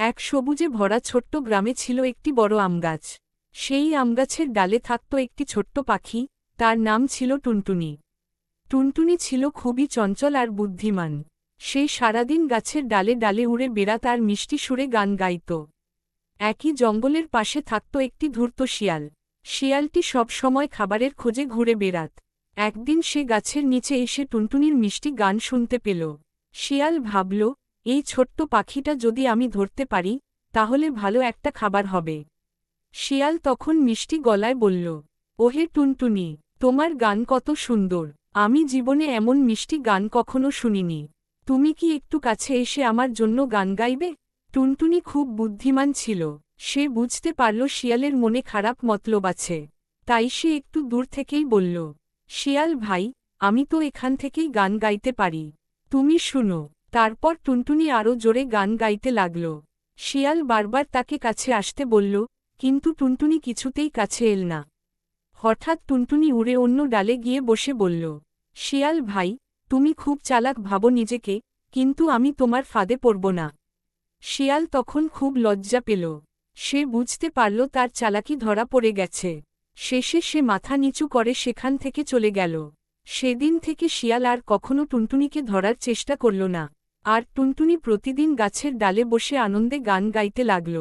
এক সবুজে ভরা ছোট্ট গ্রামে ছিল একটি বড় আমগাছ। সেই আমগাছের ডালে থাকত একটি ছোট্ট পাখি, তার নাম ছিল টুনটুনি। টুনটুনি ছিল খুবই চঞ্চল আর বুদ্ধিমান। সে সারাদিন গাছের ডালে ডালে উড়ে বেড়াত আর মিষ্টি সুরে গান গাইত। একই জঙ্গলের পাশে থাকত একটি ধূর্ত শিয়াল। শিয়ালটি সব সময় খাবারের খোঁজে ঘুরে বেড়াত। একদিন সে গাছের নিচে এসে টুনটুনির মিষ্টি গান শুনতে পেল। শিয়াল ভাবল, এই ছোট্ট পাখিটা যদি আমি ধরতে পারি, তাহলে ভালো একটা খাবার হবে। শিয়াল তখন মিষ্টি গলায় বলল, ওহে টুনটুনি, তোমার গান কত সুন্দর, আমি জীবনে এমন মিষ্টি গান কখনো শুনিনি। তুমি কি একটু কাছে এসে আমার জন্য গান গাইবে? টুনটুনি খুব বুদ্ধিমান ছিল। সে বুঝতে পারল শিয়ালের মনে খারাপ মতলব আছে। তাই সে একটু দূর থেকেই বলল, শিয়াল ভাই, আমি তো এখান থেকেই গান গাইতে পারি, তুমি শুনো। তারপর টুনটুনি আরও জোরে গান গাইতে লাগল। শিয়াল বারবার তাকে কাছে আসতে বলল, কিন্তু টুনটুনি কিছুতেই কাছে এল না। হঠাৎ টুনটুনি উড়ে অন্য ডালে গিয়ে বসে বলল, শিয়াল ভাই, তুমি খুব চালাক ভাবো নিজেকে, কিন্তু আমি তোমার ফাঁদে পড়ব না। শিয়াল তখন খুব লজ্জা পেল। সে বুঝতে পারল তার চালাকি ধরা পড়ে গেছে। শেষে সে মাথা নিচু করে সেখান থেকে চলে গেল। সেদিন থেকে শিয়াল আর কখনো টুনটুনিকে ধরার চেষ্টা করল না। আর টুনটুনি প্রতিদিন গাছের ডালে বসে আনন্দে গান গাইতে লাগল।